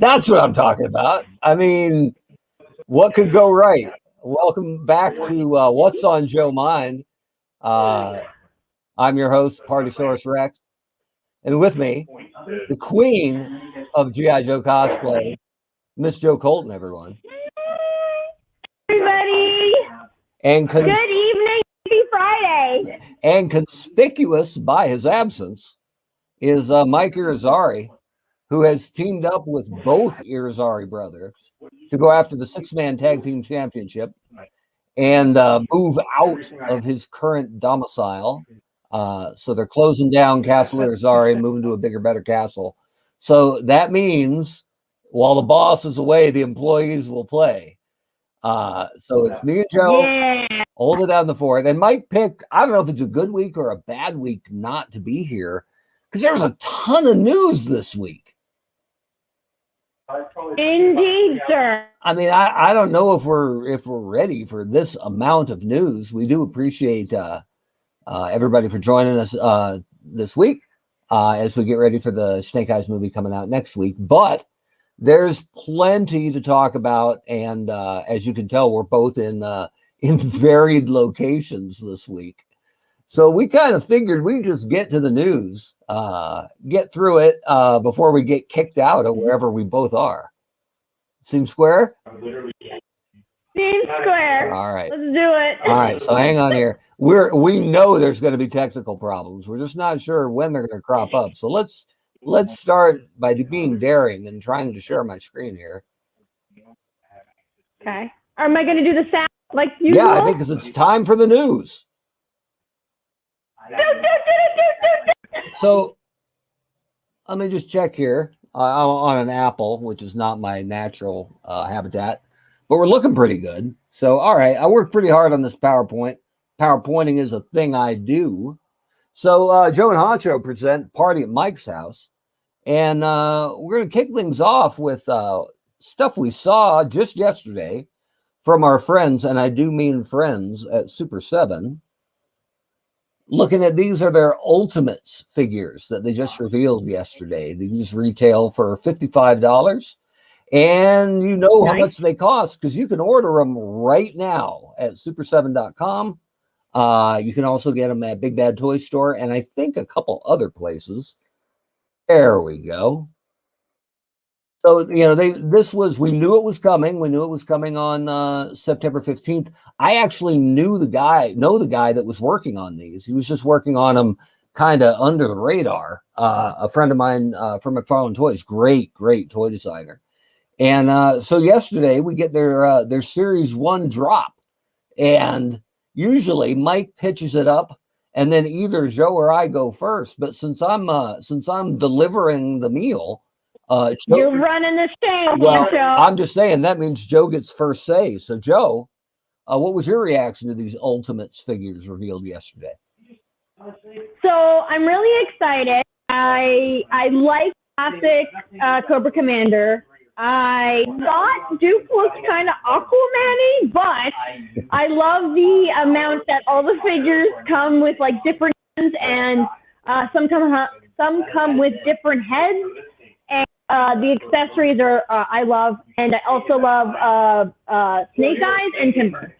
That's what I'm talking about. I mean, what could go right? Welcome back to What's on Joe Mind. I'm your host, Partysaurus Rex, and with me, the queen of G.I. Joe cosplay, Miss Joe Colton, everyone. Everybody. And good evening. Happy Friday. And conspicuous by his absence is Mike Irizarry, who has teamed up with both Irizarry brothers to go after the six-man tag team championship and move out of his current domicile. So they're closing down Castle Irizarry, moving to a bigger, better castle. So that means while the boss is away, the employees will play. So it's me and Joe holding down the fort. And Mike picked, I don't know if it's a good week or a bad week not to be here, because there was a ton of news this week. Indeed, sir. I mean, I don't know if we're ready for this amount of news. We do appreciate everybody for joining us this week as we get ready for the Snake Eyes movie coming out next week. But there's plenty to talk about, and as you can tell, we're both in varied locations this week. So we kind of figured we'd just get to the news, get through it before we get kicked out of wherever we both are. Seem square? Seems square. All right. Let's do it. All right. So hang on here. We know there's going to be technical problems. We're just not sure when they're going to crop up. So let's start by being daring and trying to share my screen here. Okay. Am I going to do the sound like usual? Yeah, I think because it's time for the news. So let me just check here. I'm on an Apple, which is not my natural habitat, but we're looking pretty good. So, all right, I worked pretty hard on this PowerPoint. PowerPointing is a thing I do. So Joe and Honcho present Party at Mike's House, and we're going to kick things off with stuff we saw just yesterday from our friends, and I do mean friends at Super 7. Looking at these are their Ultimates figures that they just revealed yesterday. These retail for $55, and you know how much they cost because you can order them right now at super7.com. You can also get them at Big Bad Toy Store and I think a couple other places. There we go. So, you know, we knew it was coming. We knew it was coming on September 15th. I actually know the guy that was working on these. He was just working on them kind of under the radar. A friend of mine from McFarlane Toys, great toy designer. And so yesterday we get their Series 1 drop. And usually Mike pitches it up and then either Joe or I go first. But since I'm delivering the meal, you're running the show. Well, Joe. I'm just saying that means Joe gets first say. So, Joe, what was your reaction to these Ultimates figures revealed yesterday? So I'm really excited. I like classic Cobra Commander. I thought Duke looked kind of Aquaman-y, but I love the amount that all the figures come with like different heads, and some come with different heads. The accessories are I love, and I also love Snake Eyes and Timber.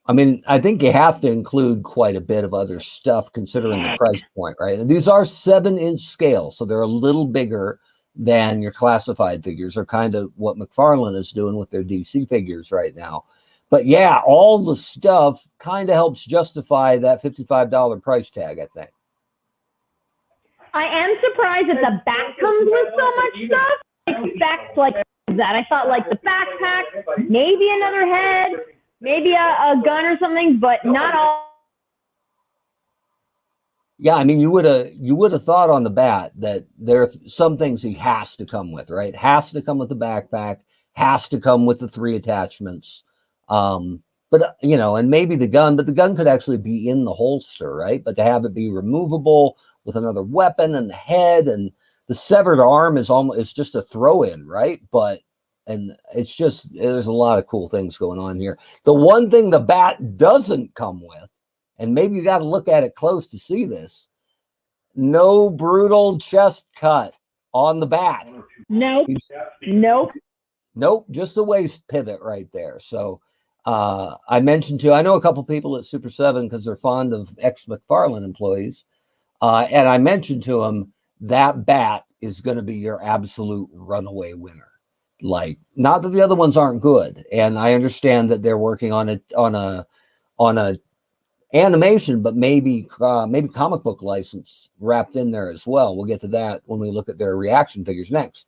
I mean, I think you have to include quite a bit of other stuff considering the price point, right? And these are 7-inch scale, so they're a little bigger than your classified figures, or kind of what McFarlane is doing with their DC figures right now. But yeah, all the stuff kind of helps justify that $55 price tag, I think. I am surprised that the back comes with so much stuff. I expect like that. I thought like the backpack, maybe another head, maybe a gun or something, but not all. Yeah, I mean, you would have thought on the bat that there are some things he has to come with, right? Has to come with the backpack, has to come with the 3 attachments. But, you know, and maybe the gun, but the gun could actually be in the holster, right? But to have it be removable with another weapon and the head and the severed arm is almost, it's just a throw in, right? But, and it's just, there's a lot of cool things going on here. The one thing the bat doesn't come with, and maybe you got to look at it close to see this, no brutal chest cut on the bat. Nope. Nope. Nope, just the waist pivot right there. So I mentioned I know a couple people at Super 7 because they're fond of ex-McFarlane employees. And I mentioned to them that bat is going to be your absolute runaway winner. Like, not that the other ones aren't good. And I understand that they're working on a animation, but maybe comic book license wrapped in there as well. We'll get to that when we look at their reaction figures next.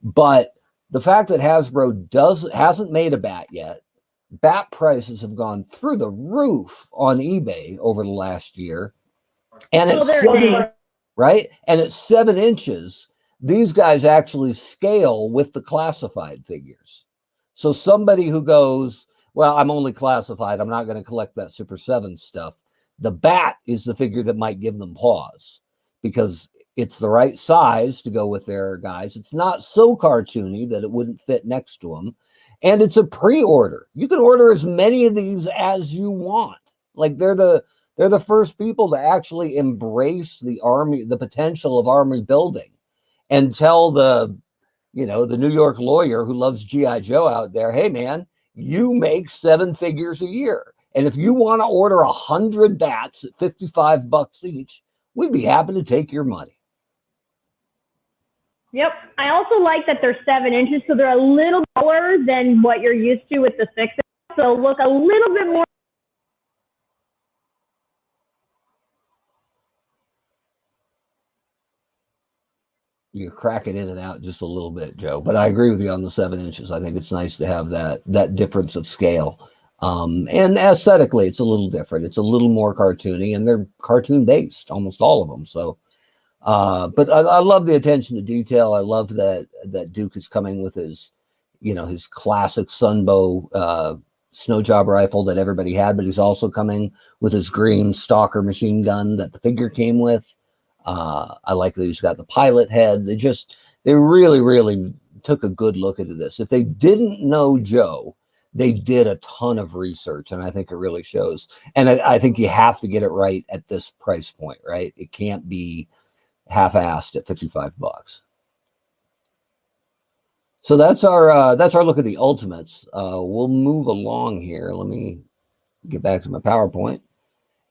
But the fact that Hasbro hasn't made a bat yet, bat prices have gone through the roof on eBay over the last year, and it's 7 inches. These guys actually scale with the classified figures. So somebody who goes, well, I'm only classified, I'm not going to collect that Super 7 stuff. The bat is the figure that might give them pause because it's the right size to go with their guys. It's not so cartoony that it wouldn't fit next to them. And it's a pre-order. You can order as many of these as you want. Like they're the first people to actually embrace the army, the potential of army building, and tell the New York lawyer who loves G.I. Joe out there, hey man, you make 7 figures a year. And if you want to order 100 bats at $55 each, we'd be happy to take your money. Yep. I also like that they're 7 inches, so they're a little taller than what you're used to with the 6 inches. So look a little bit more. You're cracking in and out just a little bit, Joe. But I agree with you on the 7 inches. I think it's nice to have that difference of scale. And aesthetically, it's a little different. It's a little more cartoony, and they're cartoon based, almost all of them. So, but I love the attention to detail. I love that Duke is coming with his classic Sunbow snow job rifle that everybody had, but he's also coming with his green Stalker machine gun that the figure came with. I like that he's got the pilot head. They really, really took a good look into this. If they didn't know Joe, they did a ton of research, and I think it really shows. And I think you have to get it right at this price point, right? It can't be half-assed at $55. So that's our look at the Ultimates. We'll move along here. Let me get back to my PowerPoint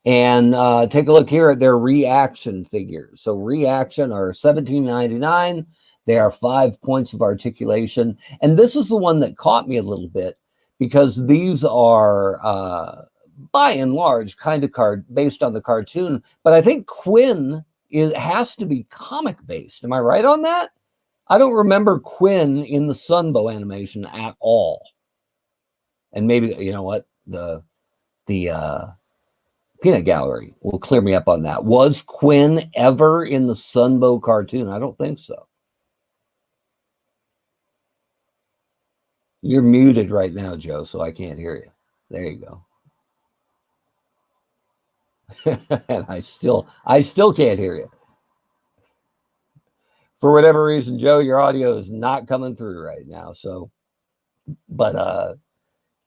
and take a look here at their reaction figures. So reaction are $17.99. They are 5 points of articulation, and this is the one that caught me a little bit because these are by and large kind of based on the cartoon, but I think Quinn has to be comic based. Am I right on that? I don't remember Quinn in the Sunbow animation at all. And maybe, you know what, the Peanut Gallery will clear me up on that. Was Quinn ever in the Sunbow cartoon? I don't think so. You're muted right now, Joe, so I can't hear you. There you go. And I still can't hear you. For whatever reason, Joe, your audio is not coming through right now. So, but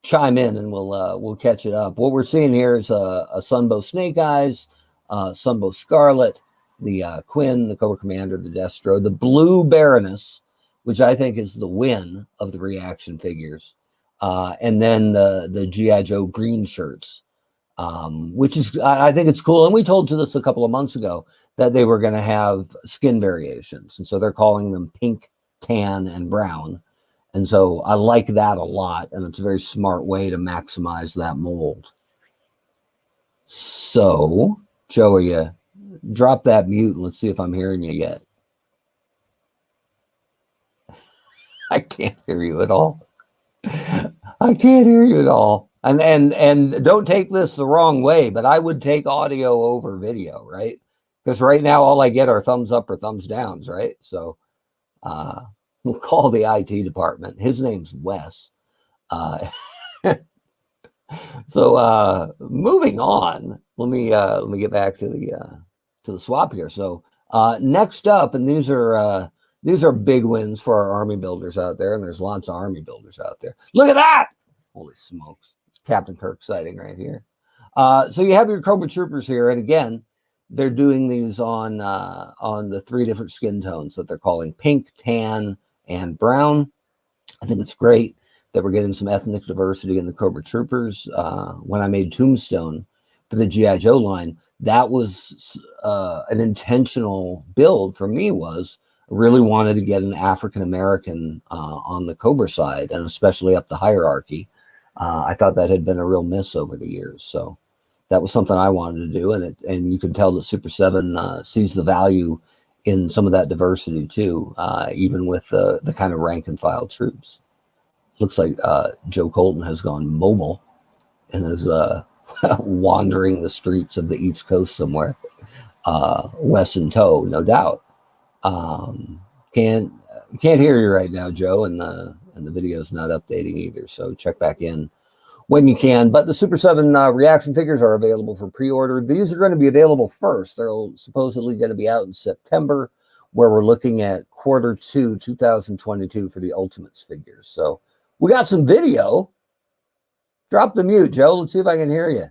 chime in and we'll catch it up. What we're seeing here is a Sunbow Snake Eyes, Sunbow Scarlet, the Quinn, the Cobra Commander, the Destro, the Blue Baroness, which I think is the win of the reaction figures, and then the G.I. Joe green shirts, which is, I think it's cool. And we told you this a couple of months ago that they were going to have skin variations. And so they're calling them pink, tan, and brown. And so I like that a lot. And it's a very smart way to maximize that mold. So, Joe, you drop that mute and let's see if I'm hearing you yet. I can't hear you at all. I can't hear you at all. And don't take this the wrong way, but I would take audio over video, right? Because right now all I get are thumbs up or thumbs downs, right? So We'll call the IT department. His name's Wes. Uh, so moving on, let me get back to the swap here. So next up, and these are big wins for our army builders out there, and there's lots of army builders out there. Look at that! Holy smokes! It's Captain Kirk sighting right here. So you have your Cobra Troopers here, and again, they're doing these on the 3 different skin tones that they're calling pink, tan, and brown. I think it's great that we're getting some ethnic diversity in the Cobra Troopers. When I made Tombstone for the G.I. Joe line, that was an intentional build for me. Was I really wanted to get an African American on the Cobra side, and especially up the hierarchy. I thought that had been a real miss over the years, so that was something I wanted to do, and you can tell that Super 7 sees the value in some of that diversity too, even with the kind of rank and file troops. Looks like Joe Colton has gone mobile and is wandering the streets of the East Coast somewhere. West in tow, no doubt. Can't hear you right now, Joe, and the video's not updating either. So check back in when you can. But the Super 7 reaction figures are available for pre-order. These are going to be available first. They're supposedly going to be out in September, where we're looking at Q2 2022 for the Ultimates figures. So we got some video. Drop the mute, Joe. Let's see if I can hear you.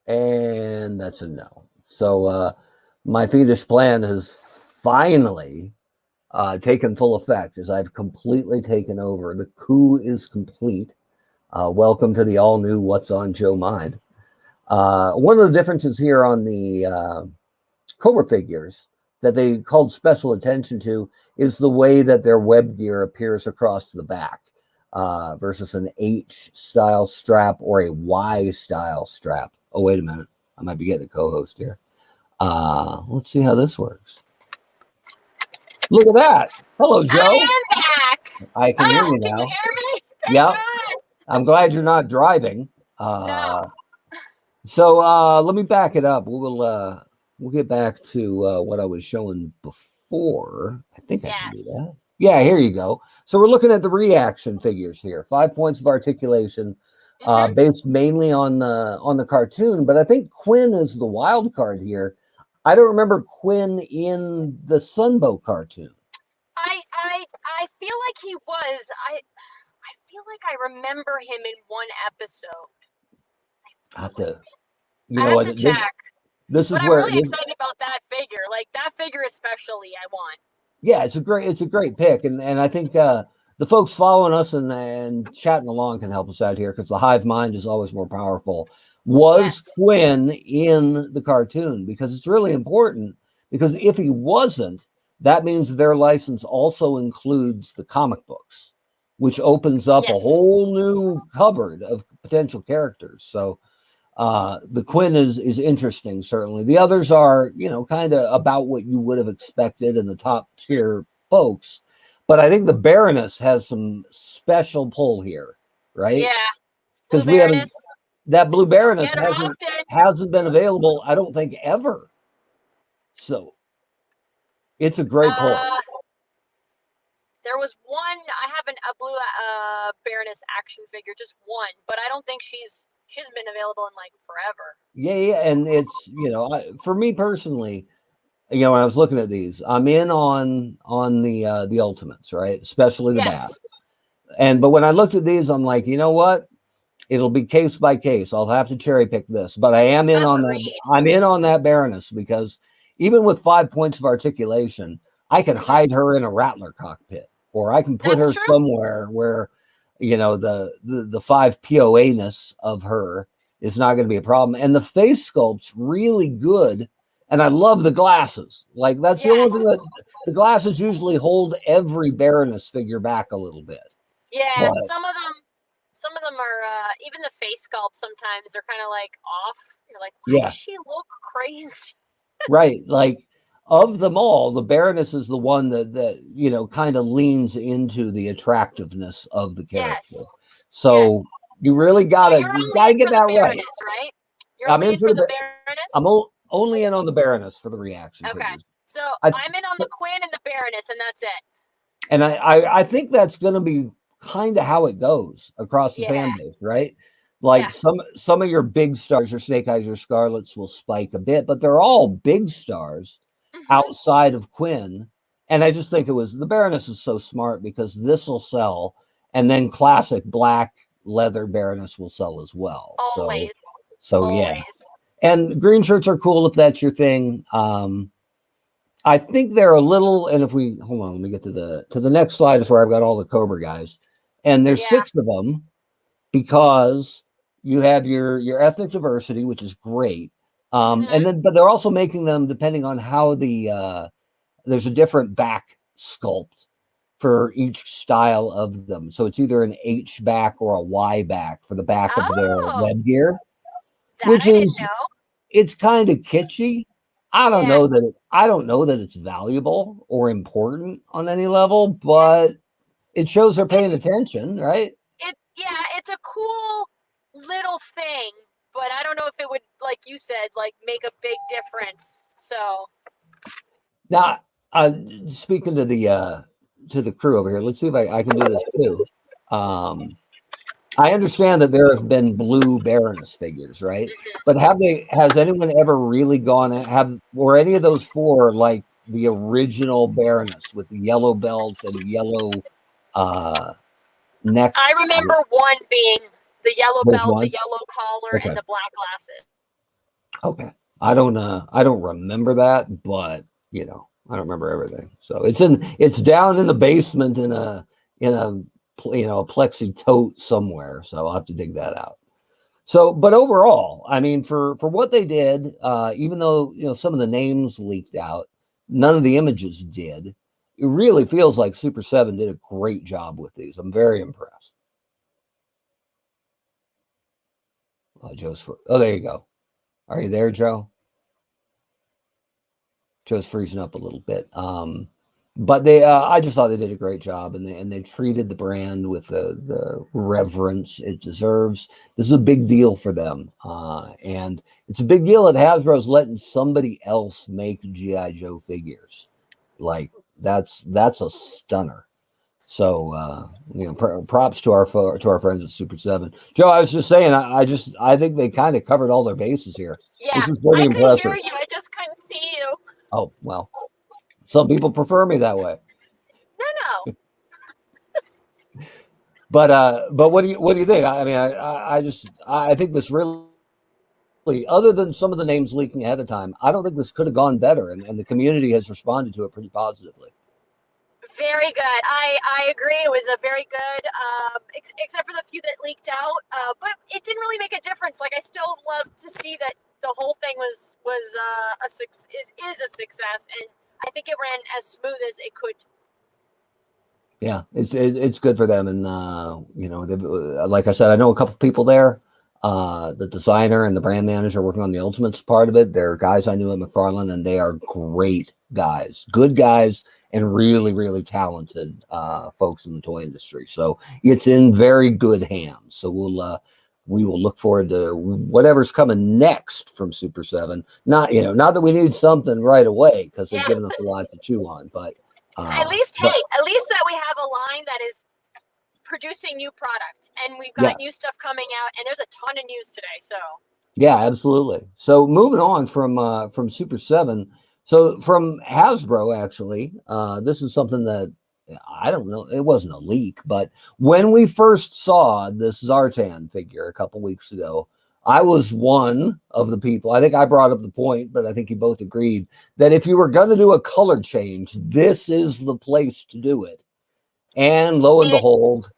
And that's a no. So my fiendish plan has finally taken full effect as I've completely taken over. The coup is complete. Welcome to the all-new What's on Joe Mind. One of the differences here on the Cobra figures that they called special attention to is the way that their web gear appears across the back versus an H-style strap or a Y-style strap. Oh, wait a minute. I might be getting a co-host here. Let's see how this works. Look at that. Hello, Joe. I am back. I can hear you now. Can you hear me? Yeah. I'm glad you're not driving. No. So let me back it up. We'll get back to what I was showing before. I think I can do that. Yeah, here you go. So we're looking at the reaction figures here. 5 points of articulation, based mainly on the cartoon. But I think Quinn is the wild card here. I don't remember Quinn in the Sunbow cartoon. I feel like he was. I feel like I remember him in one episode. I have to, you know what? Check. This is but where I'm really excited about that figure. Like that figure especially, I want. Yeah, it's a great pick, and I think the folks following us and chatting along can help us out here because the hive mind is always more powerful. Was Quinn in the cartoon? Because it's really important. Because if he wasn't, that means their license also includes the comic books, which opens up a whole new cupboard of potential characters. So the Quinn is interesting, certainly. The others are, kind of about what you would have expected in the top tier folks. But I think the Baroness has some special pull here, right? Yeah. Because we haven't. That Blue Baroness hasn't been available, I don't think, ever. So it's a great pull. There was one. I have a Blue Baroness action figure, just one, but I don't think she's been available in like forever. Yeah, and it's for me personally, when I was looking at these, I'm in on the Ultimates, right? Especially the Bat. But when I looked at these, I'm like, you know what? It'll be case by case. I'll have to cherry pick this, but I am in on that. I'm in on that Baroness because even with 5 points of articulation, I can hide her in a Rattler cockpit, or I can put her somewhere where, the 5 POA-ness of her is not going to be a problem. And the face sculpt's really good. And I love the glasses. Like that's the only thing that the glasses usually hold every Baroness figure back a little bit. Yeah, but some of them are even the face sculpt. Sometimes they're kind of like off. You're like, why does she look crazy? Right, like of them all, the Baroness is the one that kind of leans into the attractiveness of the character. So you really gotta get that right. You're in for the Baroness. only in on the Baroness for the reaction Okay. figures. So I- I'm in on the Quinn and the Baroness, and that's it. And I think that's going to be kind of how it goes across the Yeah. fan base, right? Like Yeah. some of your big stars, your Snake Eyes, your Scarlets will spike a bit, but they're all big stars outside of Quinn. And I just think the Baroness is so smart because this will sell, and then classic black leather Baroness will sell as well. Always. So yeah. And green shirts are cool if that's your thing. I think they're a little, and if we hold on, let me get to the next slide is where I've got all the Cobra guys, and there's 6 of them because you have your ethnic diversity, which is great, and then but they're also making them depending on how there's a different back sculpt for each style of them, so it's either an H back or a Y back for the back of their web gear, which is it's kind of kitschy. I don't know that it's valuable or important on any level, but it shows they're paying attention, right? It's a cool little thing, but I don't know if it would, like you said, like make a big difference. So now, speaking to the crew over here, let's see if I can do this too. I understand that there have been blue Baroness figures, right? But has anyone ever really were any of those 4 like the original Baroness with the yellow belt and the yellow neck? I remember one being the yellow belt, the yellow collar, Okay. and the black glasses. Okay. I don't remember that, but I don't remember everything. So it's down in the basement in a plexi tote somewhere, so I'll have to dig that out. So, but overall, I mean, for what they did, even though some of the names leaked out, none of the images did. It really feels like Super 7 did a great job with these. I'm very impressed. Oh, there you go. Are you there, Joe? Joe's freezing up a little bit. But I just thought they did a great job, and they treated the brand with the reverence it deserves. This is a big deal for them, and it's a big deal that Hasbro's letting somebody else make G.I. Joe figures. Like that's a stunner. So props to our friends at Super 7. Joe, I was just saying, I think they kind of covered all their bases here. Yeah, this is pretty impressive. I could hear you. I just couldn't see you. Oh well. Some people prefer me that way. No. But what do you think? I mean, I think this really, other than some of the names leaking ahead of time, I don't think this could have gone better, and the community has responded to it pretty positively. Very good. I agree. It was a very good, except for the few that leaked out. But it didn't really make a difference. Like I still love to see that the whole thing is a success, and I think it ran as smooth as it could. Yeah, it's good for them, and like I said, I know a couple people there. The designer and the brand manager working on the Ultimates part of it. They're guys I knew at McFarlane, and they are great guys, good guys, and really, really talented folks in the toy industry. So it's in very good hands. So we will look forward to whatever's coming next from Super 7. Not that we need something right away because they've given us a lot to chew on, but at least that we have a line that is producing new product, and we've got new stuff coming out, and there's a ton of news today. So yeah, absolutely. So moving on from Super 7. So from Hasbro, actually, this is something that I don't know. It wasn't a leak, but when we first saw this Zartan figure a couple weeks ago, I was one of the people. I think I brought up the point, but I think you both agreed that if you were going to do a color change, this is the place to do it. And lo and behold,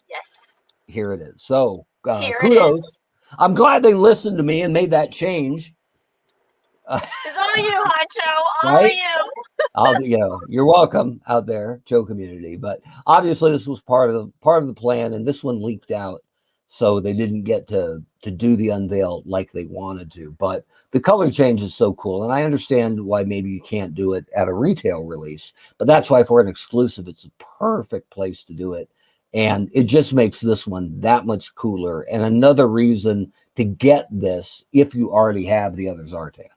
yes, here it is. So kudos. I'm glad they listened to me and made that change. It's all you, Honcho. All you. You're welcome out there, Joe community. But obviously, this was part of the plan, and this one leaked out, so they didn't get to do the unveil like they wanted to. But the color change is so cool, and I understand why maybe you can't do it at a retail release. But that's why for an exclusive, it's a perfect place to do it, and it just makes this one that much cooler. And another reason to get this if you already have the other Zartan.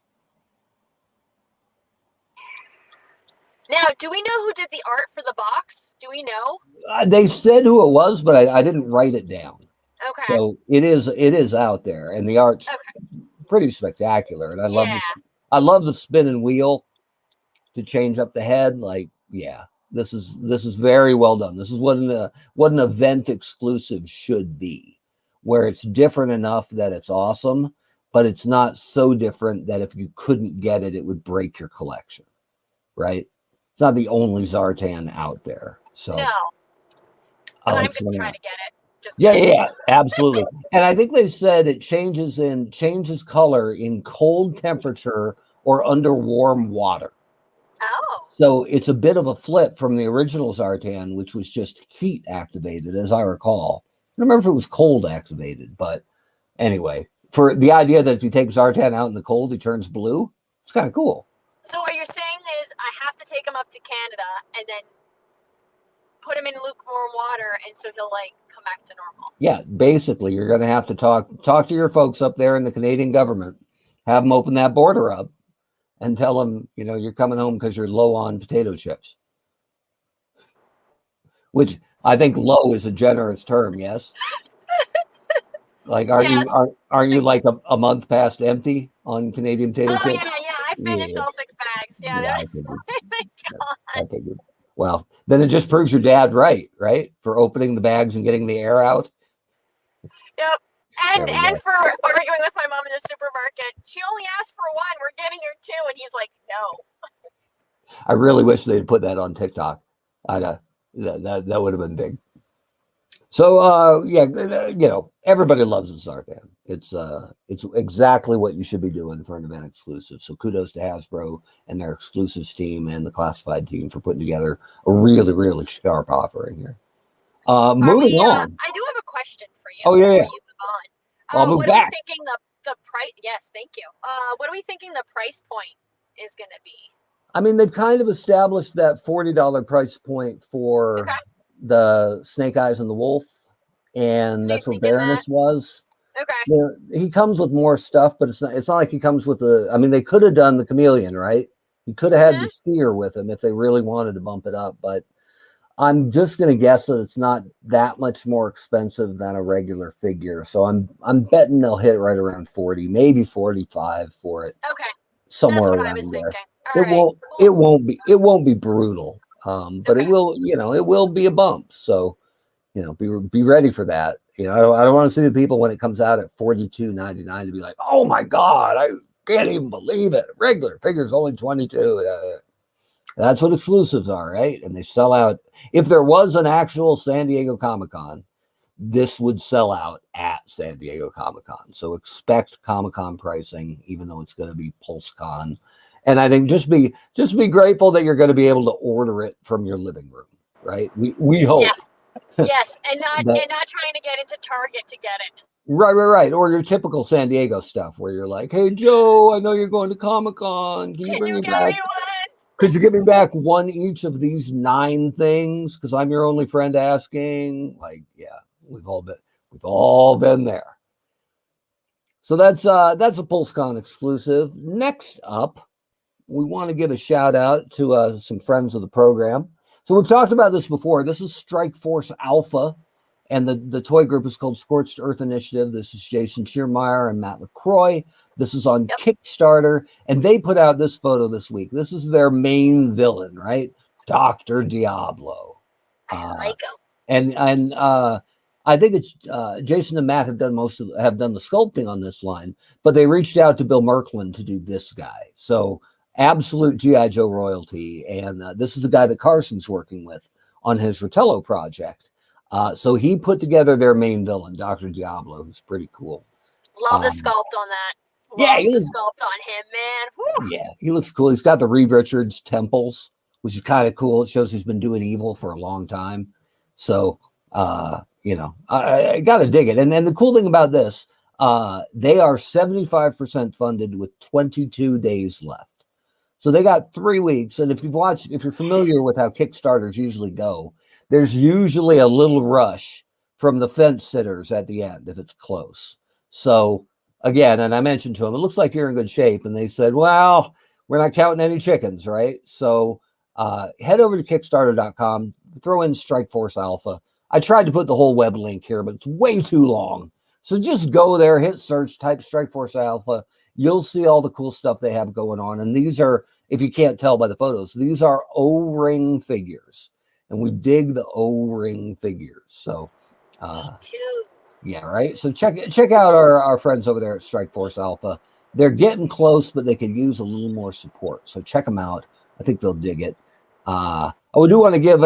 Now, do we know who did the art for the box? Do we know? They said who it was, but I didn't write it down. Okay. So it is out there, and the art's Okay. pretty spectacular. And I love Yeah. this. I love the spinning wheel to change up the head. Like, yeah, this is very well done. This is what an event exclusive should be, where it's different enough that it's awesome, but it's not so different that if you couldn't get it, it would break your collection. Right? It's not the only Zartan out there. So No. But I'm gonna try to get it. Just yeah, absolutely. And I think they said it changes color in cold temperature or under warm water. Oh. So it's a bit of a flip from the original Zartan, which was just heat activated, as I recall. I don't remember if it was cold activated, but anyway, for the idea that if you take Zartan out in the cold, he turns blue, it's kind of cool. So what you're saying is I have to take him up to Canada and then put him in lukewarm water, and so he'll like come back to normal. Yeah, basically, you're going to have to talk to your folks up there in the Canadian government, have them open that border up, and tell them, you're coming home because you're low on potato chips. Which I think low is a generous term, yes? Like, aren't you like a month past empty on Canadian potato chips? Yeah. I finished all 6 bags. Yeah. I figured. Well, then it just proves your dad right? For opening the bags and getting the air out. Yep. And for arguing with my mom in the supermarket. She only asked for 1. We're getting her 2. And he's like, no. I really wish they'd put that on TikTok. That would have been big. So everybody loves the Zartan. It's exactly what you should be doing for an event exclusive. So kudos to Hasbro and their exclusives team and the classified team for putting together a really, really sharp offering here. Moving on. I do have a question for you. Oh, yeah. You move on. I'll move back. Are we thinking the price? Yes, thank you. What are we thinking the price point is going to be? I mean, they've kind of established that $40 price point for the Snake Eyes and the Wolf, and that's what Baroness was. Okay. He comes with more stuff, but it's not like he comes with they could have done the Chameleon, right? He could have had the Steer with him if they really wanted to bump it up, but I'm just going to guess that it's not that much more expensive than a regular figure. So I'm betting they'll hit right around 40, maybe 45 for it. Okay. Somewhere That's what around I was there. Thinking. It won't be brutal. But it will be a bump. So, be ready for that. I don't want to see the people when it comes out at $42.99 to be like, oh my God, I can't even believe it. Regular figure's only $22. That's what exclusives are, right? And they sell out. If there was an actual San Diego Comic-Con, this would sell out at San Diego Comic-Con. So expect Comic-Con pricing, even though it's going to be PulseCon. And I think just be grateful that you're going to be able to order it from your living room, right? We hope. Yeah. Yes, and not trying to get into Target to get it. Right. Or your typical San Diego stuff where you're like, hey Joe, I know you're going to Comic-Con. Can you bring me back? Could you give me back 1 each of these 9 things? Because I'm your only friend asking. Like, yeah, we've all been there. So that's a PulseCon exclusive. Next up, we want to give a shout out to some friends of the program. So we've talked about this before. This is Strike Force Alpha, and the toy group is called Scorched Earth Initiative. This is Jason Schiermeyer and Matt LaCroix. This is on Kickstarter, and they put out this photo this week. This is their main villain, right? Dr. Diablo. I like him. And I think it's Jason and Matt have done the sculpting on this line, but they reached out to Bill Merklin to do this guy. So absolute G.I. Joe royalty. And this is the guy that Carson's working with on his Rotello project. So he put together their main villain, Dr. Diablo, who's pretty cool. Love the sculpt on that. Love the sculpt on him, man. Woo. Yeah, he looks cool. He's got the Reed Richards temples, which is kind of cool. It shows he's been doing evil for a long time. So, I got to dig it. And then the cool thing about this, they are 75% funded with 22 days left. So they got 3 weeks. And if you're familiar with how Kickstarters usually go, there's usually a little rush from the fence sitters at the end if it's close. So again, and I mentioned to them, it looks like you're in good shape. And they said, well, we're not counting any chickens, right? So head over to Kickstarter.com, throw in Strike Force Alpha. I tried to put the whole web link here, but it's way too long. So just go there, hit search, type Strike Force Alpha. You'll see all the cool stuff they have going on. And these are, if you can't tell by the photos, these are O-ring figures. And we dig the O-ring figures. So, Me too. yeah, right. So check out our friends over there at Strike Force Alpha. They're getting close, but they could use a little more support. So check them out. I think they'll dig it. I do want to give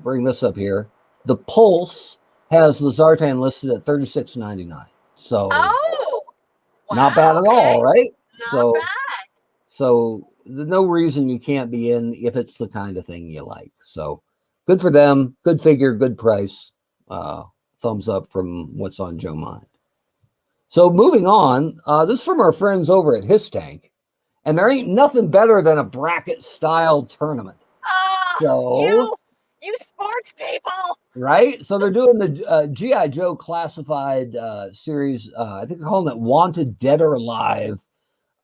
bring this up here. The Pulse has the Zartan listed at $36.99. So not bad at all, right? Not bad. So there's no reason you can't be in if it's the kind of thing you like. So good for them. Good figure, good price. Thumbs up from what's on Joe Mind. So moving on, this is from our friends over at His Tank. And there ain't nothing better than a bracket style tournament. So you sports people, right? So they're doing the G.I. Joe classified series. I think they're calling it Wanted Dead or Alive.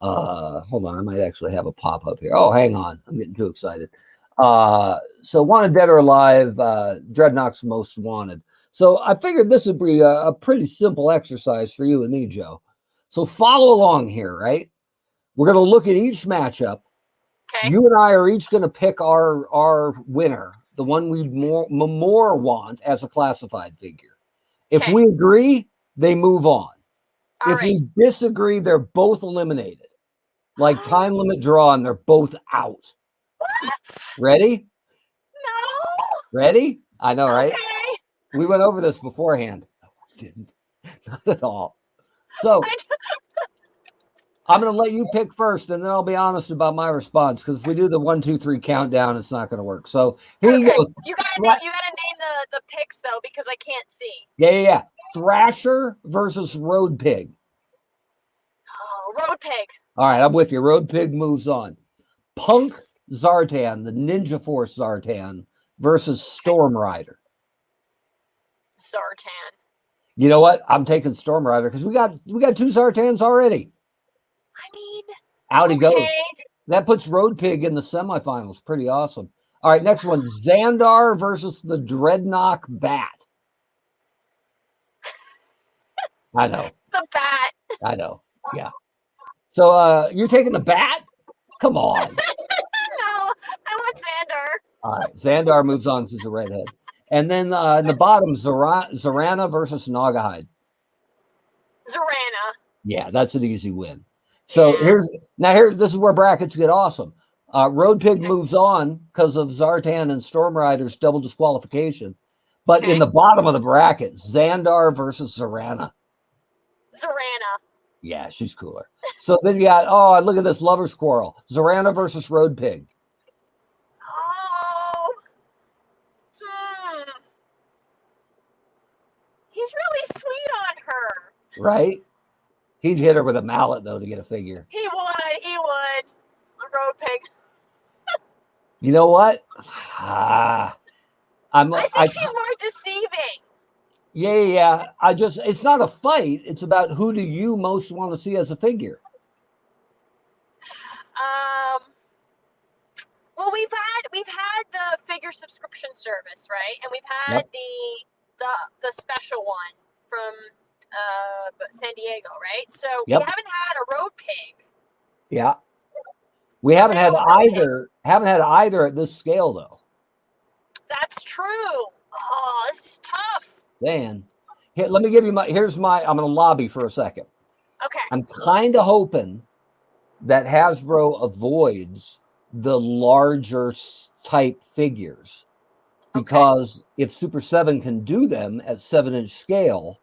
Hold on, I might actually have a pop up here. Oh, hang on, I'm getting too excited. So Wanted Dead or Alive, Dreadnought's Most Wanted. So I figured this would be a pretty simple exercise for you and me, Joe. So follow along here, right? We're going to look at each matchup. Okay. You and I are each going to pick our winner, the one we more want as a classified figure. If we agree, they move on. If we disagree, they're both eliminated. Like time limit draw, and they're both out. What? Ready? No. Ready? I know, right? Okay. We went over this beforehand. No, we didn't. Not at all. So I'm going to let you pick first, and then I'll be honest about my response, because if we do the 1, 2, 3 countdown, it's not going to work. So here you go. You gotta name the picks though, because I can't see. Yeah. Thrasher versus Road Pig. Oh, Road Pig. All right, I'm with you. Road Pig moves on. Punk Zartan, the Ninja Force Zartan, versus Storm Rider. Zartan. You know what? I'm taking Storm Rider because we got 2 Zartans already. I mean, out he goes. That puts Road Pig in the semifinals. Pretty awesome. All right, next one. Xandar versus the Dreadnought Bat. I know. The Bat. I know. Yeah. So you're taking the Bat? Come on. No, I want Xandar. All right. Xandar moves on to the redhead. And then in the bottom, Zorana versus Naugahyde. Zorana. Yeah, that's an easy win. So this is where brackets get awesome. Road Pig moves on because of Zartan and Storm Rider's double disqualification. But in the bottom of the bracket, Xandar versus Zorana. Zorana. Yeah, she's cooler. So then you got, look at this lover's quarrel. Zorana versus Road Pig. Oh. He's really sweet on her. Right? He'd hit her with a mallet, though, to get a figure. He would. The Road Pig. You know what? I think she's more deceiving. Yeah. It's not a fight. It's about who do you most want to see as a figure. Well, we've had the figure subscription service, right? And we've had the special one from San Diego, right? So we haven't had a Road Pig. Yeah. We haven't had either at this scale, though. That's true. Oh, this is tough. Dan, here, let me give you I'm going to lobby for a second. Okay. I'm kind of hoping that Hasbro avoids the larger type figures, because if Super 7 can do them at 7-inch scale,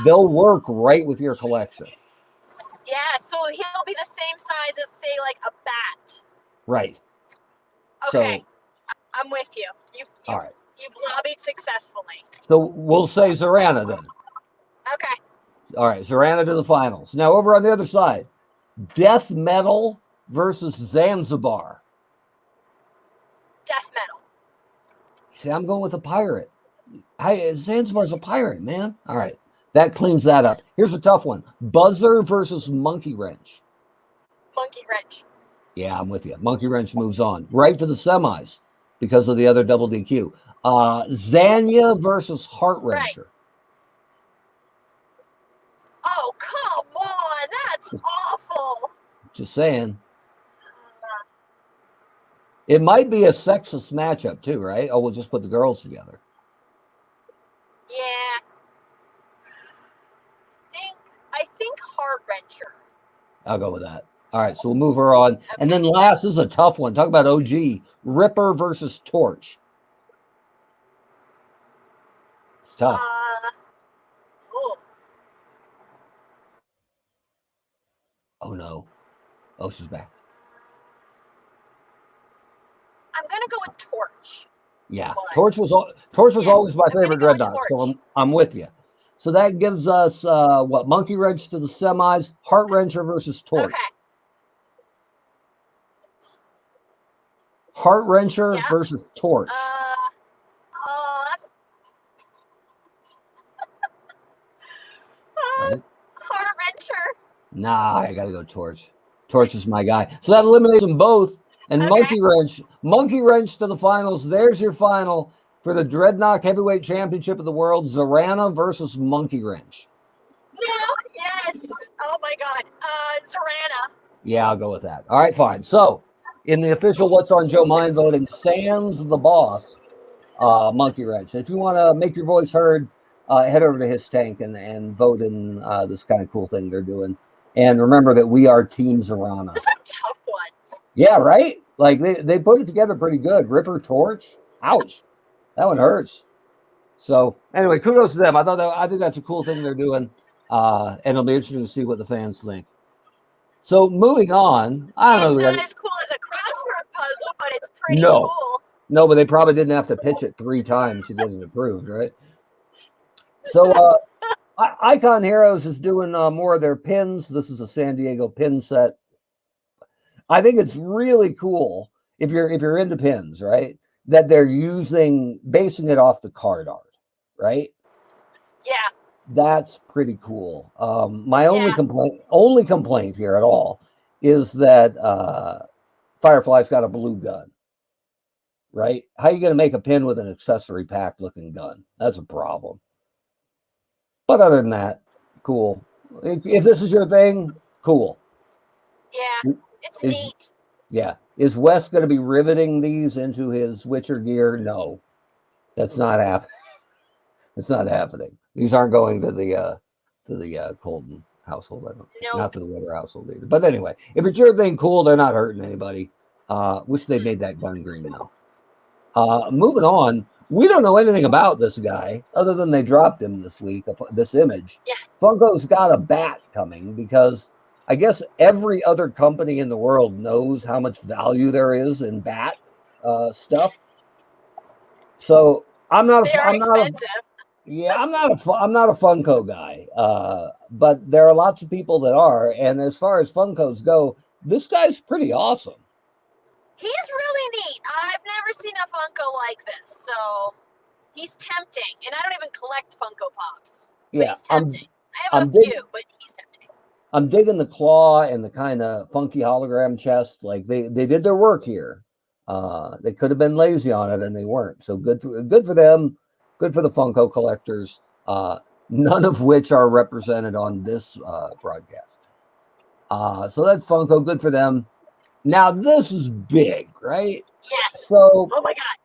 they'll work right with your collection. Yeah, so he'll be the same size as, say, like a bat. Right. Okay. So, I'm with you. All right. You've lobbied successfully. So we'll say Zorana then. Okay. All right, Zorana to the finals. Now over on the other side, Death Metal versus Zanzibar. Death Metal. See, I'm going with a pirate. Zanzibar's a pirate, man. All right. That cleans that up. Here's a tough one. Buzzer versus Monkey Wrench. Monkey Wrench. Yeah, I'm with you. Monkey Wrench moves on right to the semis because of the other double DQ. Zanya versus Heart Right. Wrencher. Oh, come on. That's awful. Just saying. It might be a sexist matchup too, right? Oh, we'll just put the girls together. Yeah. I think Heart Wrencher. I'll go with that. All right, so we'll move her on. Okay. And then last is a tough one. Talk about OG. Ripper versus Torch. It's tough. Oh, no. Oh, she's back. I'm going to go with Torch. Yeah, Torch was always my favorite Dreadnought, so I'm with you. So that gives us, Monkey Wrench to the semis, Heart Wrencher versus Torch. Okay. Heart Wrencher versus Torch. That's... Right? Heart Wrencher. Nah, I got to go Torch. Torch is my guy. So that eliminates them both. And Monkey Wrench to the finals. There's your final for the Dreadnought Heavyweight Championship of the World. Zorana versus Monkey Wrench. Yes. Oh my God. Zorana. Yeah, I'll go with that. All right, fine. So in the official What's on Joe Mind voting, Sam's the boss, Monkey Wrench. If you want to make your voice heard, head over to his tank and vote in this kind of cool thing they're doing. And remember that we are Team Zorana. There's some tough ones. Yeah, right? Like they put it together pretty good. Ripper Torch. Ouch. That one hurts. So anyway, kudos to them. I think that's a cool thing they're doing. And it'll be interesting to see what the fans think. So moving on. I don't know. It's not as cool as a crossword puzzle, but it's pretty cool. No, but they probably didn't have to pitch it 3 times to get it approved, right? So Icon Heroes is doing more of their pins. This is a San Diego pin set. I think it's really cool if you're into pins, right? That they're basing it off the card art, right? Yeah. That's pretty cool. My only complaint here at all is that Firefly's got a blue gun, right? How are you going to make a pin with an accessory pack looking gun? That's a problem. But other than that, cool. If this is your thing, cool. Yeah. It's neat. Yeah. Is Wes going to be riveting these into his Witcher gear? No. That's not happening. It's not happening. These aren't going to the Colton household. I don't. Nope. Not to the Weber household either. But anyway, if it's your thing, cool. They're not hurting anybody. Wish they made that gun green though. Moving on. We don't know anything about this guy other than they dropped him this week. This image. Yeah. Funko's got a bat coming because I guess every other company in the world knows how much value there is in bat stuff. So I'm not a Funko guy, but there are lots of people that are. And as far as Funkos go, this guy's pretty awesome. He's really neat. I've never seen a Funko like this, so he's tempting. And I don't even collect Funko Pops. But he's tempting. I have a few, but he's tempting. I'm digging the claw and the kind of funky hologram chest. Like they did their work here. They could have been lazy on it and they weren't. So good for them. Good for the Funko collectors. None of which are represented on this broadcast. So that's Funko. Good for them. Now this is big, right? Yes. So oh my God.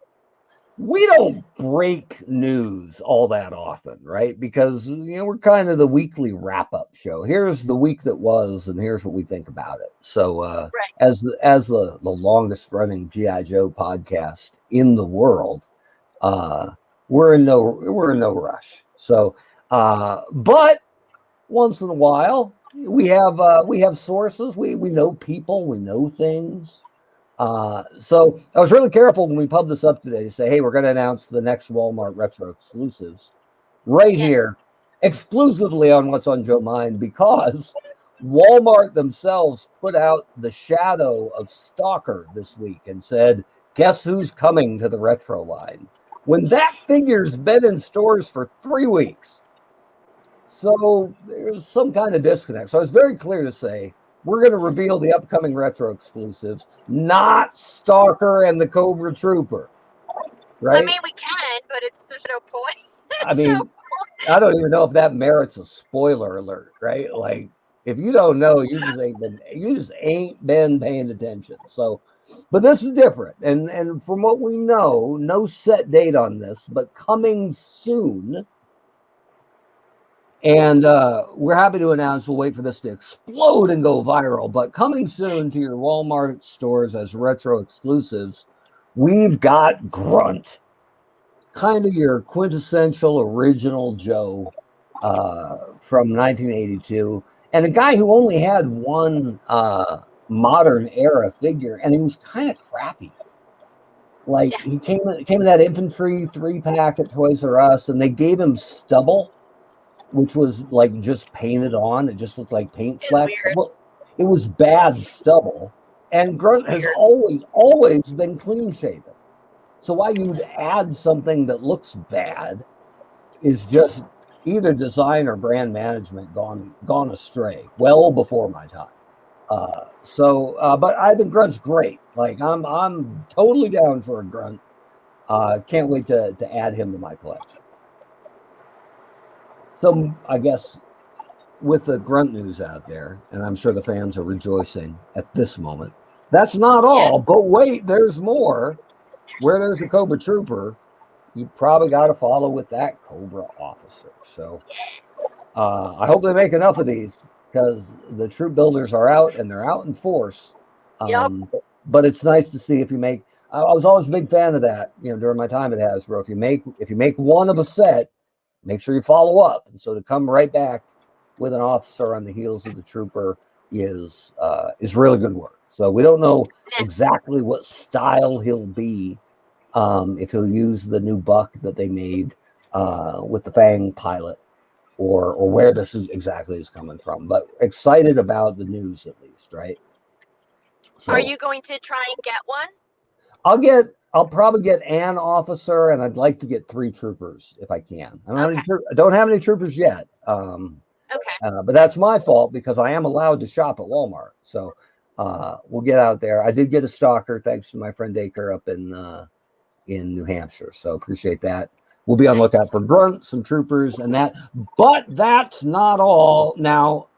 We don't break news all that often, right? Because we're kind of the weekly wrap-up show. Here's the week that was, and here's what we think about it. So, right. as the longest-running GI Joe podcast in the world, we're in no rush. So, but once in a while, we have sources. We know people. We know things. So I was really careful when we pubbed this up today to say, hey, we're going to announce the next Walmart Retro exclusives right here, exclusively on What's on Joe Mind, because Walmart themselves put out the shadow of Stalker this week and said, guess who's coming to the retro line? When that figure's been in stores for 3 weeks. So there's some kind of disconnect. So it's very clear to say, we're going to reveal the upcoming retro exclusives, not Stalker and the Cobra Trooper, right? I mean, we can, but there's no point. I mean, I don't even know if that merits a spoiler alert, right? Like, if you don't know, you just ain't been paying attention. So, but this is different, and from what we know, no set date on this, but coming soon. And we're happy to announce we'll wait for this to explode and go viral. But coming soon to your Walmart stores as retro exclusives, we've got Grunt, kind of your quintessential original Joe from 1982, and a guy who only had one modern era figure, and he was kind of crappy. Like he came in that infantry 3-pack at Toys R Us, and they gave him stubble, which was like just painted on. It just looked like paint flecks. Well, it was bad stubble. And Grunt has always been clean shaven. So why you'd add something that looks bad is just either design or brand management gone astray well before my time. But I think Grunt's great. Like I'm totally down for a Grunt. Can't wait to add him to my collection. So I guess with the Grunt news out there, and I'm sure the fans are rejoicing at this moment, that's not all. Yes. But wait, there's more. Where there's a Cobra Trooper, you probably got to follow with that Cobra Officer. So I hope they make enough of these, because the troop builders are out, and they're out in force. But it's nice to see if you make. I was always a big fan of that. During my time at Hasbro, if you make one of a set, make sure you follow up. And so to come right back with an officer on the heels of the trooper is really good work. So we don't know exactly what style he'll be, if he'll use the new buck that they made with the Fang pilot, or where this exactly is coming from. But excited about the news at least, right? So, are you going to try and get one? I'll probably get an officer, and I'd like to get 3 troopers if I can. I don't have any troopers yet. But that's my fault, because I am allowed to shop at Walmart. So we'll get out there. I did get a stalker thanks to my friend Aker up in New Hampshire. So appreciate that. We'll be on the lookout for Grunt, some troopers, and that. But that's not all. Now,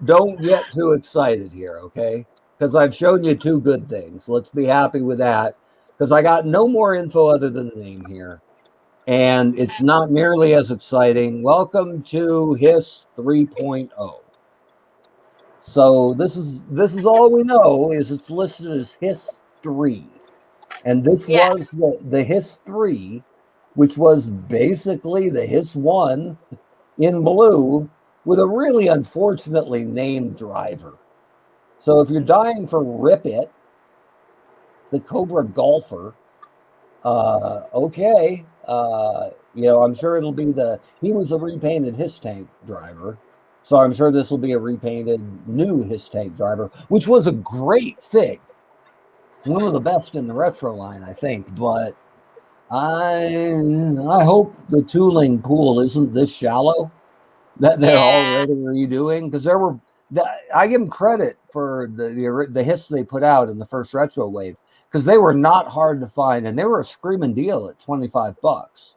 don't get too excited here, okay? Because I've shown you 2 good things. Let's be happy with that, because I got no more info other than the name here, and it's not nearly as exciting. Welcome to HISS 3.0. So this is all we know, is it's listed as HISS 3, and this was the HISS 3, which was basically the HISS 1 in blue with a really unfortunately named driver. So if you're dying for Rip It, the Cobra Golfer, okay. I'm sure it'll be he was a repainted HISS tank driver. So I'm sure this will be a repainted new HISS tank driver, which was a great fig. One of the best in the retro line, I think. But I hope the tooling pool isn't this shallow that they're already redoing, because I give them credit for the HISS they put out in the first retro wave, because they were not hard to find, and they were a screaming deal at $25.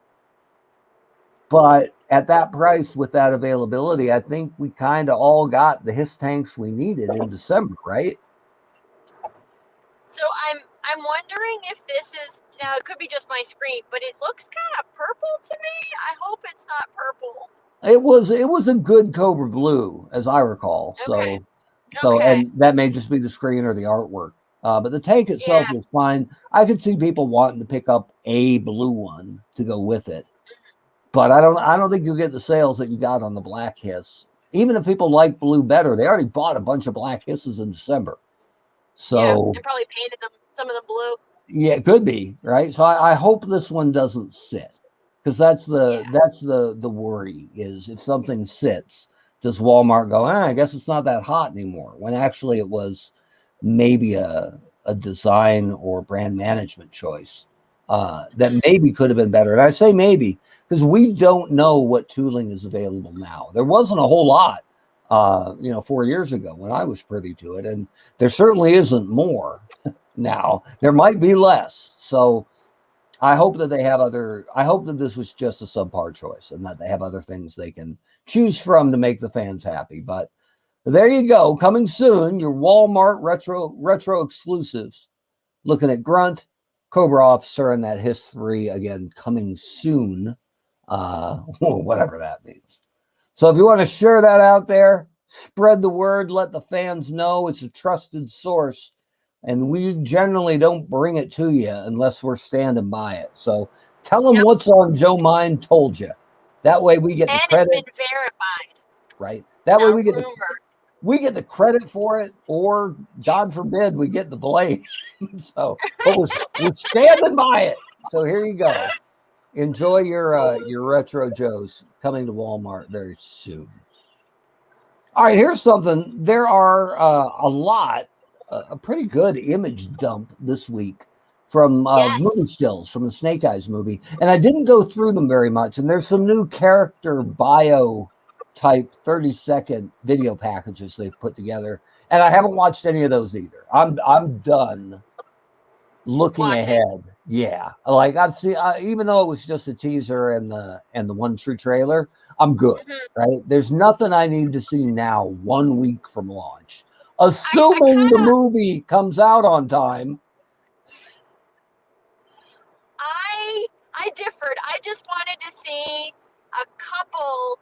But at that price, with that availability, I think we kind of all got the HISS tanks we needed in December, right? So I'm wondering if this is, now it could be just my screen, but it looks kind of purple to me. I hope it's not purple. It was a good Cobra blue, as I recall. So and that may just be the screen or the artwork. But the tank itself is fine. I could see people wanting to pick up a blue one to go with it, but I don't think you'll get the sales that you got on the black HISS. Even if people like blue better, they already bought a bunch of black HISSes in December. So and probably painted some of them blue. Yeah, it could be, right? So I hope this one doesn't sit. Because that's the worry, is if something sits, does Walmart go, I guess it's not that hot anymore, when actually it was maybe a design or brand management choice that maybe could have been better. And I say maybe because we don't know what tooling is available now. There wasn't a whole lot 4 years ago when I was privy to it. And there certainly isn't more now. There might be less. So I hope that I hope that this was just a subpar choice and that they have other things they can choose from to make the fans happy. But there you go. Coming soon, your Walmart retro exclusives. Looking at Grunt, Cobra Officer, and that Hiss 3 again coming soon. Whatever that means. So if you want to share that out there, spread the word, let the fans know it's a trusted source. And we generally don't bring it to you unless we're standing by it. So tell them what's on Joe Mind told you. That way we get the credit. And it's been verified. Right. That way we get the credit for it, or God forbid we get the blame. So but we're standing by it. So here you go. Enjoy your retro Joes coming to Walmart very soon. All right, here's something. There are a pretty good image dump this week from movie stills from the Snake Eyes movie, and I didn't go through them very much. And there's some new character bio type 30-second video packages they've put together, and I haven't watched any of those either. I'm done looking ahead. Yeah, like I've seen, even though it was just a teaser and the one true trailer, I'm good. Right? There's nothing I need to see now 1 week from launch, assuming the movie comes out on time. I differed. I just wanted to see a couple,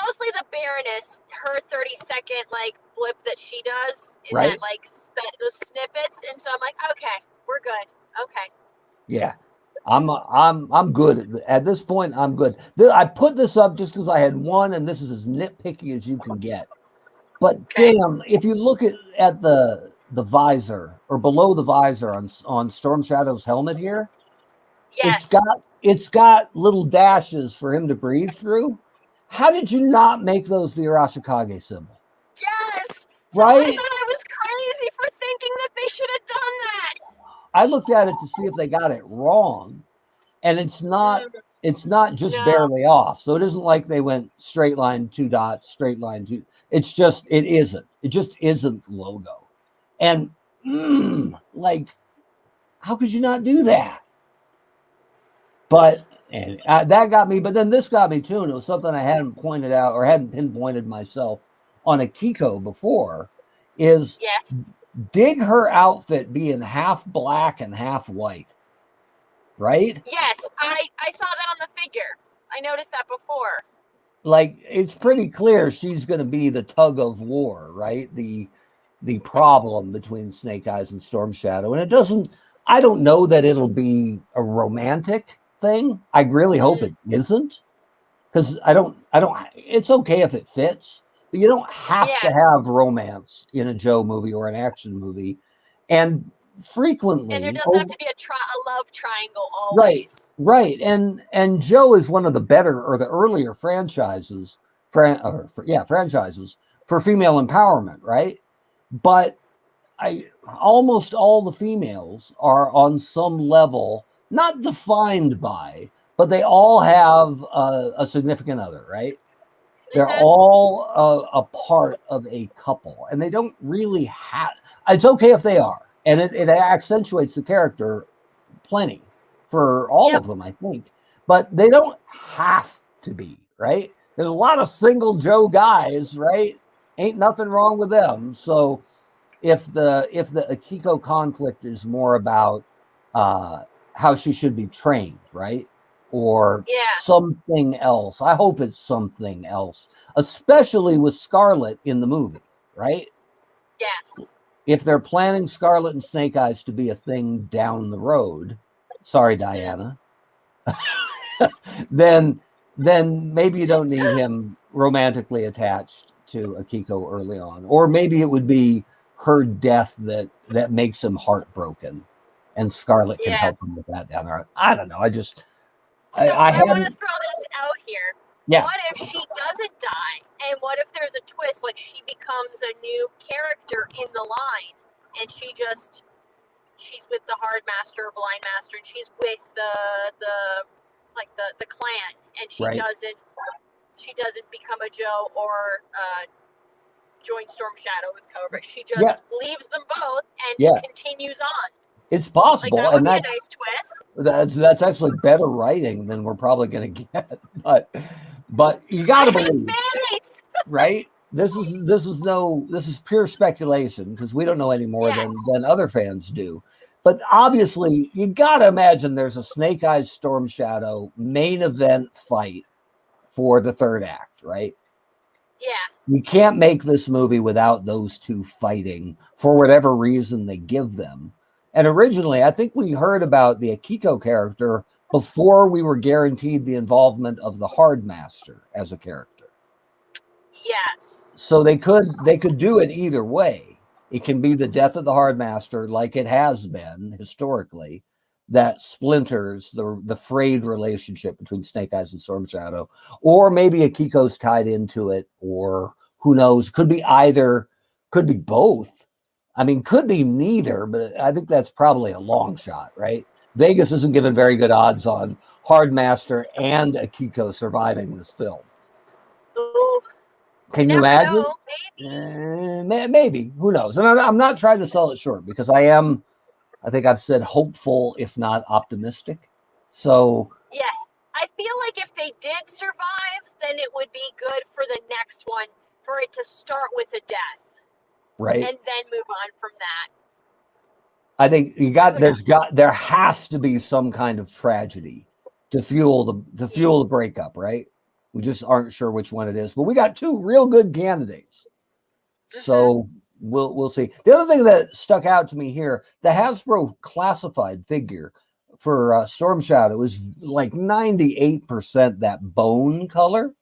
mostly the Baroness, her 30-second like blip that she does, in right? That like those snippets, and so I'm like, okay, we're good. Okay. Yeah, I'm good at this point. I'm good. I put this up just because I had one, and this is as nitpicky as you can get. But damn, if you look at the visor or below the visor on Storm Shadow's helmet here, it's got little dashes for him to breathe through. How did you not make those the Arashikage symbol? Yes, right. I thought I was crazy for thinking that they should have done that. I looked at it to see if they got it wrong, and it's not just barely off. So it isn't like they went straight line 2 dots, straight line 2. It's just it just isn't the logo. And like, how could you not do that? But that got me. But then this got me too. And it was something I hadn't pointed out or hadn't pinpointed myself on Akiko before. Is dig her outfit being half black and half white, right? Yes, I saw that on the figure. I noticed that before. Like, it's pretty clear she's going to be the tug of war, right? The problem between Snake Eyes and Storm Shadow. And I don't know that it'll be a romantic thing. I really hope it isn't, because I don't, it's okay if it fits, but you don't have to have romance in a Joe movie or an action movie. And frequently, and there doesn't have to be a love triangle always. Right. And Joe is one of the better or the earlier franchises for female empowerment, right? But almost all the females are on some level not defined by, but they all have a significant other, right? They're all a part of a couple, and they don't really have. It's okay if they are, and it accentuates the character plenty for all of them, I think. But they don't have to be, right? There's a lot of single Joe guys, right? Ain't nothing wrong with them. So if the Akiko conflict is more about how she should be trained, right? Or something else. I hope it's something else, especially with Scarlet in the movie, right? Yes. If they're planning Scarlet and Snake Eyes to be a thing down the road, sorry, Diana, then maybe you don't need him romantically attached to Akiko early on. Or maybe it would be her death that makes him heartbroken, and Scarlet can help him with that down the road. I don't know. I want to throw this out here. Yeah. What if she doesn't die? And what if there's a twist, like she becomes a new character in the line, and she's with the Hard Master or Blind Master, and she's with the clan, and she doesn't become a Joe or join Storm Shadow with Cobra. She Yeah. just leaves them both and Yeah. continues on. It's Like, possible, that would and be a nice twist. that's actually better writing than we're probably going to get. But you got to believe, right? This is pure speculation because we don't know any more Yes. than other fans do. But obviously, you got to imagine there's a Snake Eyes Storm Shadow main event fight for the third act, right? Yeah. You can't make this movie without those two fighting for whatever reason they give them. And originally, I think we heard about the Akiko character before we were guaranteed the involvement of the Hardmaster as a character. Yes. So they could do it either way. It can be the death of the Hardmaster, like it has been historically, that splinters the frayed relationship between Snake Eyes and Storm Shadow, or maybe Akiko's tied into it, or who knows? Could be either, could be both. I mean, could be neither, but I think that's probably a long shot, right? Vegas isn't given very good odds on Hardmaster and Akiko surviving this film. Ooh. Can you Never imagine? know. Maybe. Maybe. Who knows? And I'm not trying to sell it short because I think I've said hopeful, if not optimistic. So Yes. I feel like if they did survive, then it would be good for the next one for it to start with a death. right. And then move on from that. I think there has to be some kind of tragedy to fuel the breakup, right? We just aren't sure which one it is, but we got two real good candidates. So we'll see. The other thing that stuck out to me here, the Hasbro classified figure for Storm Shadow is like 98% that bone color.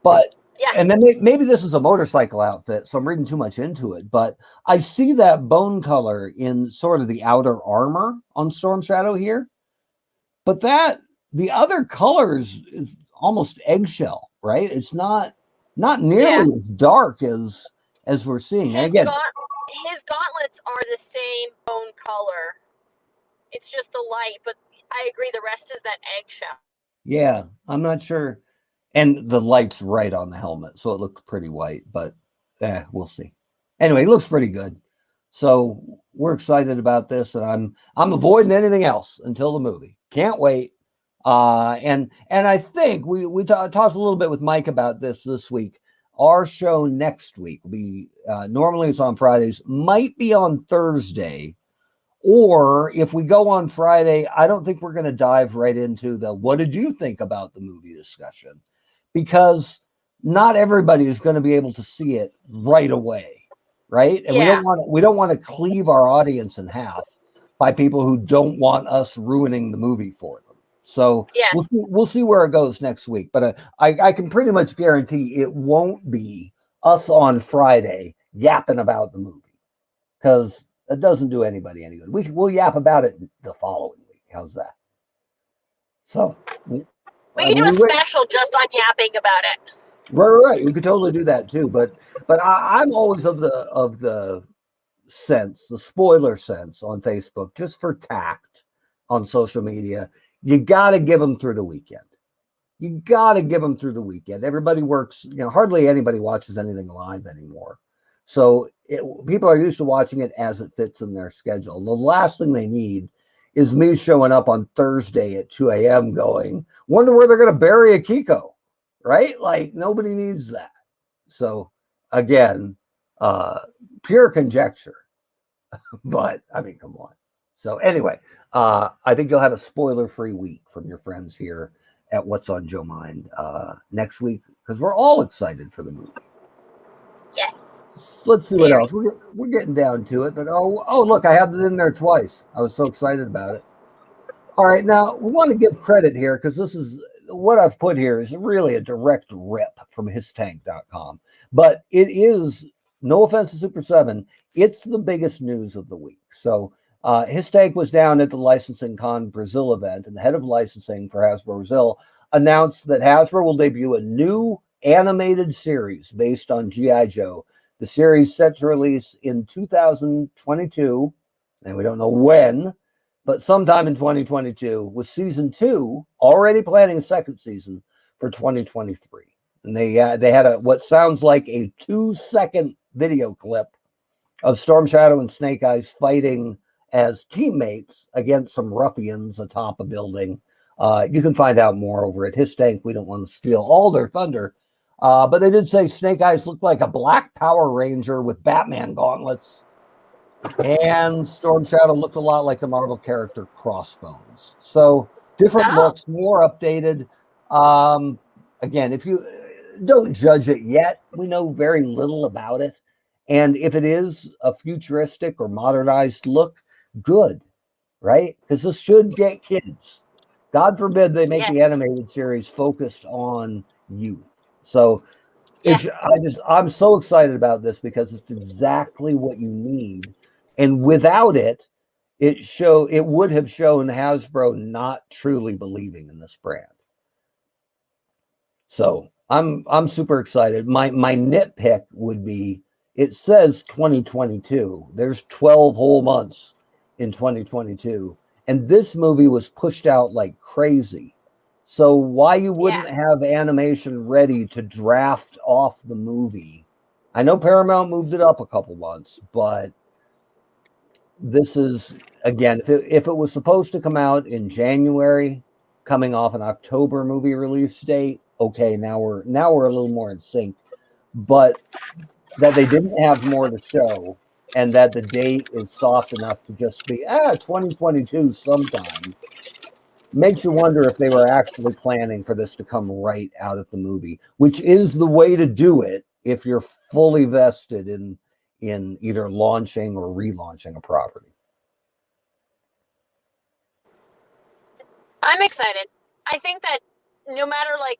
But Yeah. and then maybe this is a motorcycle outfit, so I'm reading too much into it. But I see that bone color in sort of the outer armor on Storm Shadow here. But the other colors is almost eggshell, right? It's not nearly as dark as we're seeing. And again, his gauntlets are the same bone color. It's just the light, but I agree. The rest is that eggshell. Yeah, I'm not sure. And the light's right on the helmet, so it looks pretty white, but we'll see. Anyway, it looks pretty good. So we're excited about this, and I'm avoiding anything else until the movie. Can't wait. And I think we talked a little bit with Mike about this week. Our show next week will be normally it's on Fridays, might be on Thursday. Or if we go on Friday, I don't think we're going to dive right into the what did you think about the movie discussion, because not everybody is going to be able to see it right away, right? And we don't want to cleave our audience in half by people who don't want us ruining the movie for them. So we'll see where it goes next week. But I can pretty much guarantee it won't be us on Friday yapping about the movie, because it doesn't do anybody any good. We'll yap about it the following week. How's that? So we can do a special just on yapping about it. Right. We could totally do that too. But I'm always of the sense, the spoiler sense on Facebook, just for tact on social media. You got to give them through the weekend. You got to give them through the weekend. Everybody works. Hardly anybody watches anything live anymore. So people are used to watching it as it fits in their schedule. The last thing they need is me showing up on Thursday at 2 a.m. going, wonder where they're going to bury Akiko, right? Like, nobody needs that. So again, pure conjecture, but I mean, come on. So anyway, I think you'll have a spoiler-free week from your friends here at What's on Joe Mind next week, because we're all excited for the movie. Yes. Let's see what else. We're getting down to it. But oh, look, I have it in there twice. I was so excited about it. All right, now we want to give credit here, because this is what I've put here is really a direct rip from histank.com. But it is, no offense to Super 7, it's the biggest news of the week. So Histank was down at the Licensing Con Brazil event, and the head of licensing for Hasbro Brazil announced that Hasbro will debut a new animated series based on G.I. Joe. The series set to release in 2022, and we don't know when, but sometime in 2022, with season 2 already planning a second season for 2023. and they had a what sounds like a 2-second video clip of Storm Shadow and Snake Eyes fighting as teammates against some ruffians atop a building. You can find out more over at His Tank. We don't want to steal all their thunder. But they did say Snake Eyes looked like a black Power Ranger with Batman gauntlets. And Storm Shadow looked a lot like the Marvel character Crossbones. So different looks, more updated. Again, if you don't judge it yet, we know very little about it. And if it is a futuristic or modernized look, good, right? Because this should get kids. God forbid they make the animated series focused on youth. So I'm so excited about this because it's exactly what you need. And without it, it would have shown Hasbro not truly believing in this brand. So I'm super excited. My nitpick would be, it says 2022. There's 12 whole months in 2022. And this movie was pushed out like crazy. So why you wouldn't have animation ready to draft off the movie? I know Paramount moved it up a couple months, but this is, again, if it was supposed to come out in January, coming off an October movie release date, okay, now we're a little more in sync. But that they didn't have more to show, and that the date is soft enough to just be 2022 sometime, makes you wonder if they were actually planning for this to come right out of the movie, which is the way to do it if you're fully vested in either launching or relaunching a property. I'm excited. I think that no matter, like,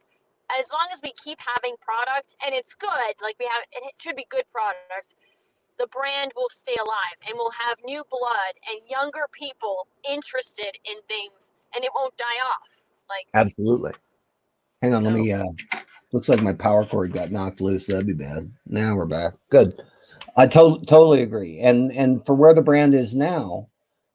as long as we keep having product and it's good, like it should be good product, the brand will stay alive and we'll have new blood and younger people interested in things, and it won't die off. Like, absolutely. Hang on, let me. Looks like my power cord got knocked loose. That'd be bad. Now we're back. Good. I totally agree. And for where the brand is now,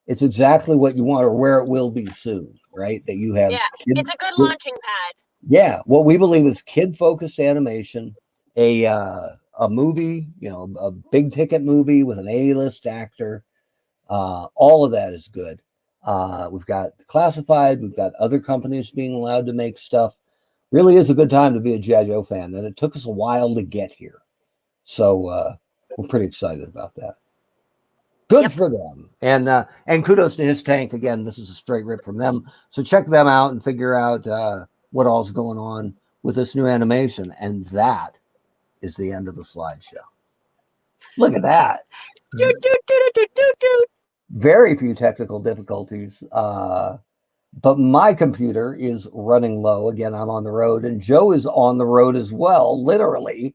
it's exactly what you want, or where it will be soon, right? That you have. Yeah, it's a good launching pad. Yeah, what we believe is kid-focused animation, a movie, a big-ticket movie with an A-list actor. All of that is good. We've got Classified. We've got other companies being allowed to make stuff. Really is a good time to be a G.I. Joe fan, and it took us a while to get here. So we're pretty excited about that. Good for them. And kudos to His Tank. Again, this is a straight rip from them. So check them out and figure out what all's going on with this new animation. And that is the end of the slideshow. Look at that. Very few technical difficulties. But my computer is running low. Again, I'm on the road, and Joe is on the road as well, literally.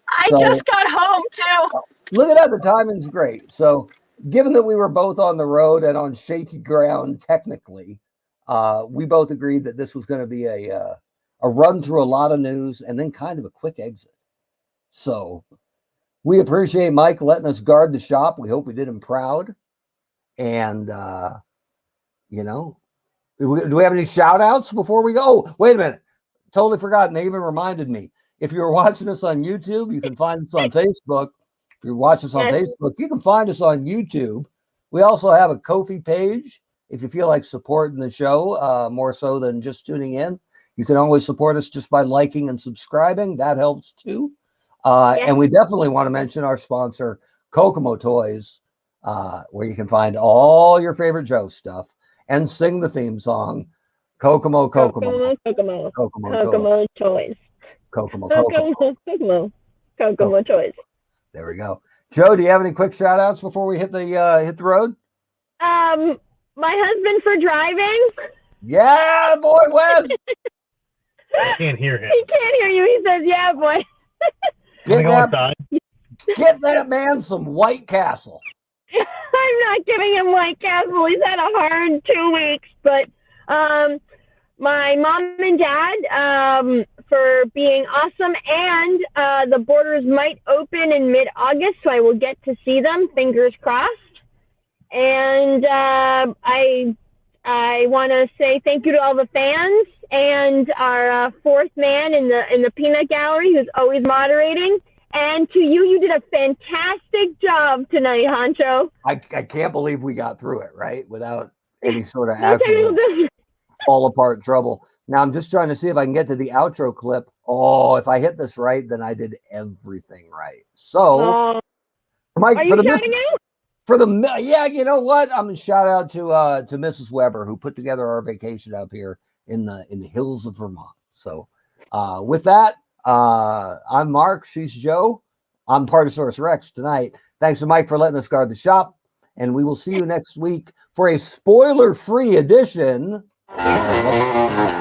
I just got home too. Look at that. The timing's great. So given that we were both on the road and on shaky ground technically, we both agreed that this was going to be a run through a lot of news and then kind of a quick exit. So we appreciate Mike letting us guard the shop. We hope we did him proud. And, do we have any shout outs before we go? Oh, wait a minute. Totally forgotten. They even reminded me. If you're watching us on YouTube, you can find us on Facebook. If you're watching us on Facebook, you can find us on YouTube. We also have a Ko-fi page. If you feel like supporting the show more so than just tuning in, you can always support us just by liking and subscribing. That helps too. And we definitely want to mention our sponsor, Kokomo Toys, where you can find all your favorite Joe stuff and sing the theme song, Kokomo Toys. Kokomo Toys. There we go. Joe, do you have any quick shout outs before we hit the road? My husband for driving. Yeah, boy, Wes. I can't hear him. He can't hear you. He says, yeah, boy. Get that man some White Castle. I'm not giving him White Castle. He's had a hard 2 weeks. But my mom and dad for being awesome. And the borders might open in mid-August, so I will get to see them. Fingers crossed. And I want to say thank you to all the fans and our fourth man in the peanut gallery who's always moderating. And to you, you did a fantastic job tonight, Honcho. I can't believe we got through it, right? Without any sort of No technical actual difficulties. fall apart trouble. Now I'm just trying to see if I can get to the outro clip. Oh, if I hit this right, then I did everything right. So, Mike, Are you shouting out? Yeah, you know what? I'm gonna shout out to Mrs. Weber who put together our vacation up here in the hills of Vermont. So, with that, I'm Mark. She's Joe. I'm Partosaurus Rex tonight. Thanks to Mike for letting us guard the shop, and we will see you next week for a spoiler-free edition. Thank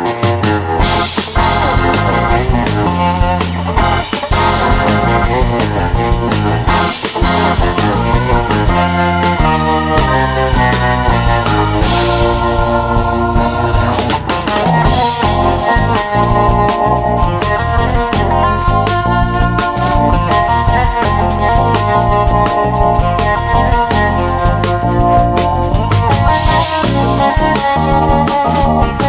you.